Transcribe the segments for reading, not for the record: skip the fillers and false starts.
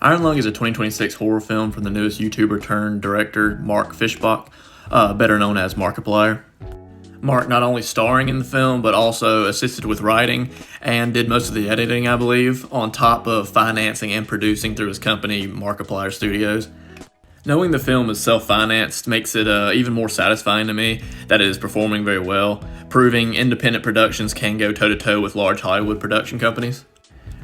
Iron Lung is a 2026 horror film from the newest YouTuber turned director Mark Fishbach, better known as Markiplier. Mark not only starring in the film, but also assisted with writing and did most of the editing, I believe, on top of financing and producing through his company, Markiplier Studios. Knowing the film is self-financed makes it even more satisfying to me that it is performing very well, proving independent productions can go toe-to-toe with large Hollywood production companies.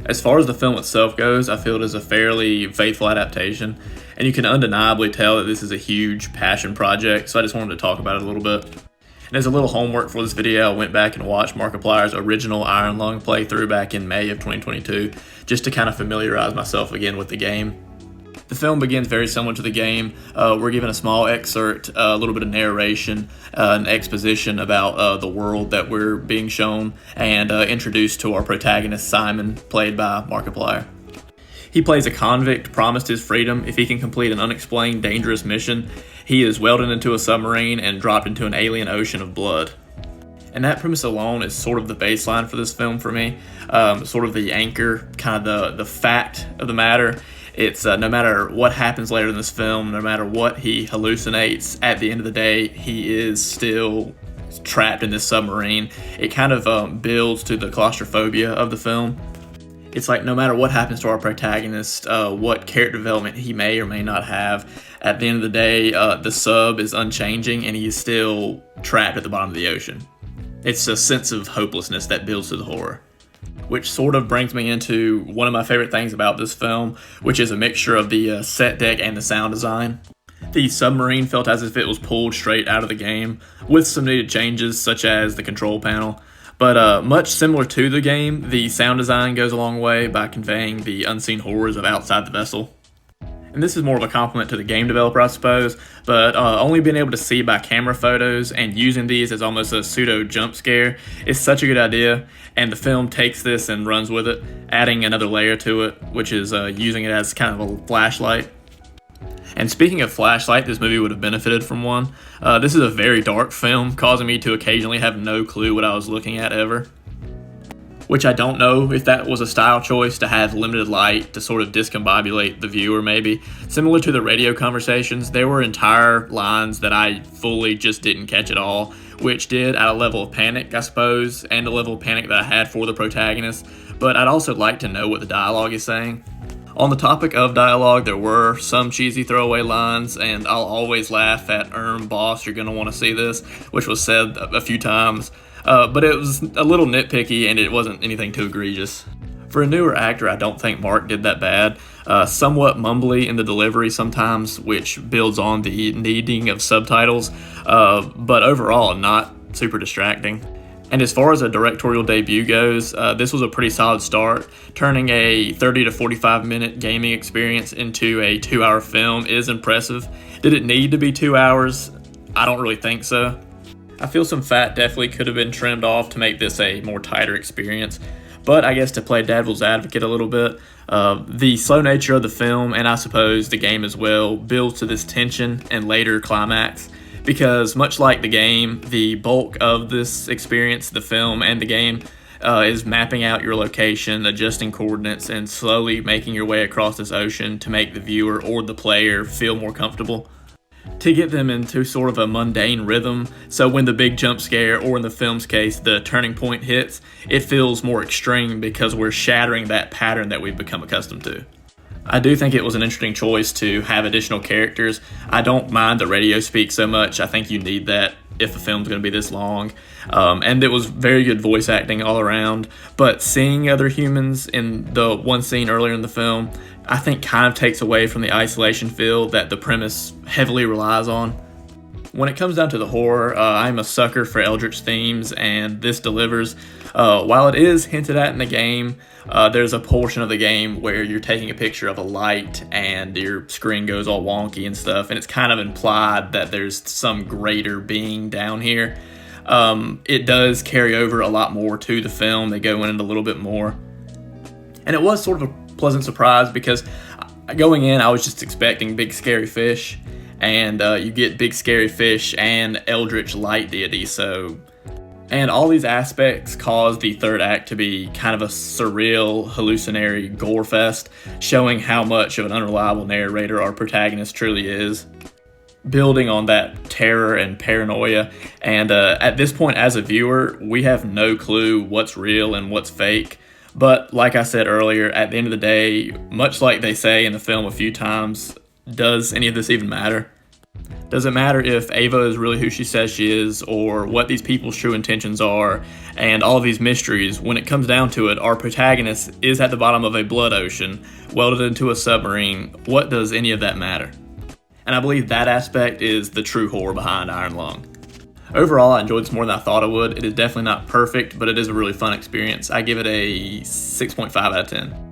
As far as the film itself goes, I feel it is a fairly faithful adaptation, and you can undeniably tell that this is a huge passion project, so I just wanted to talk about it a little bit. And as a little homework for this video, I went back and watched Markiplier's original Iron Lung playthrough back in May of 2022, just to kind of familiarize myself again with the game. The film begins very similar to the game. We're given a small excerpt, a little bit of narration, an exposition about the world that we're being shown, and introduced to our protagonist Simon, played by Markiplier. He plays a convict promised his freedom if he can complete an unexplained dangerous mission. He is welded into a submarine and dropped into an alien ocean of blood. And that premise alone is sort of the baseline for this film for me, sort of the anchor, kind of the fact of the matter. It's no matter what happens later in this film, no matter what he hallucinates, at the end of the day, he is still trapped in this submarine. It kind of builds to the claustrophobia of the film. It's like no matter what happens to our protagonist, what character development he may or may not have, at the end of the day, the sub is unchanging and he is still trapped at the bottom of the ocean. It's a sense of hopelessness that builds to the horror. Which sort of brings me into one of my favorite things about this film, which is a mixture of the set deck and the sound design. The submarine felt as if it was pulled straight out of the game, with some needed changes such as the control panel. But much similar to the game, the sound design goes a long way by conveying the unseen horrors of outside the vessel. And this is more of a compliment to the game developer, I suppose, but only being able to see by camera photos and using these as almost a pseudo jump scare is such a good idea, and the film takes this and runs with it, adding another layer to it, which is using it as kind of a flashlight. And speaking of flashlight, this movie would have benefited from one. This is a very dark film, causing me to occasionally have no clue what I was looking at ever. Which I don't know if that was a style choice to have limited light to sort of discombobulate the viewer maybe. Similar to the radio conversations, there were entire lines that I fully just didn't catch at all, which did add a level of panic, I suppose, and a level of panic that I had for the protagonist, but I'd also like to know what the dialogue is saying. On the topic of dialogue, there were some cheesy throwaway lines, and I'll always laugh at boss, you're gonna wanna see this, which was said a few times. But it was a little nitpicky and it wasn't anything too egregious. For a newer actor, I don't think Mark did that bad. Somewhat mumbly in the delivery sometimes, which builds on the needing of subtitles, but overall not super distracting. And as far as a directorial debut goes, this was a pretty solid start. Turning a 30 to 45 minute gaming experience into a 2-hour film is impressive. Did it need to be 2 hours? I don't really think so. I feel some fat definitely could have been trimmed off to make this a more tighter experience, but I guess to play devil's advocate a little bit, the slow nature of the film, and I suppose the game as well, builds to this tension and later climax, because much like the game, the bulk of this experience, the film and the game, is mapping out your location, adjusting coordinates, and slowly making your way across this ocean to make the viewer or the player feel more comfortable, to get them into sort of a mundane rhythm, so when the big jump scare, or in the film's case, the turning point hits, it feels more extreme because we're shattering that pattern that we've become accustomed to. I do think it was an interesting choice to have additional characters. I don't mind the radio speak so much. I think you need that if the film's going to be this long. And it was very good voice acting all around, but seeing other humans in the one scene earlier in the film, I think kind of takes away from the isolation feel that the premise heavily relies on. When it comes down to the horror, I'm a sucker for Eldritch themes, and this delivers. While it is hinted at in the game, there's a portion of the game where you're taking a picture of a light and your screen goes all wonky and stuff, and it's kind of implied that there's some greater being down here. It does carry over a lot more to the film. They go in it a little bit more. And it was sort of a pleasant surprise because going in, I was just expecting big scary fish, and you get big scary fish and eldritch light deity, so And all these aspects cause the third act to be kind of a surreal, hallucinatory gore fest, showing how much of an unreliable narrator our protagonist truly is, building on that terror and paranoia. And at this point, as a viewer, we have no clue what's real and what's fake. But like I said earlier, at the end of the day, much like they say in the film a few times, does any of this even matter? Does it matter if Ava is really who she says she is, or what these people's true intentions are, and all of these mysteries? When it comes down to it, our protagonist is at the bottom of a blood ocean, welded into a submarine. What does any of that matter? And I believe that aspect is the true horror behind Iron Lung. Overall, I enjoyed this more than I thought I would. It is definitely not perfect, but it is a really fun experience. I give it a 6.5 out of 10.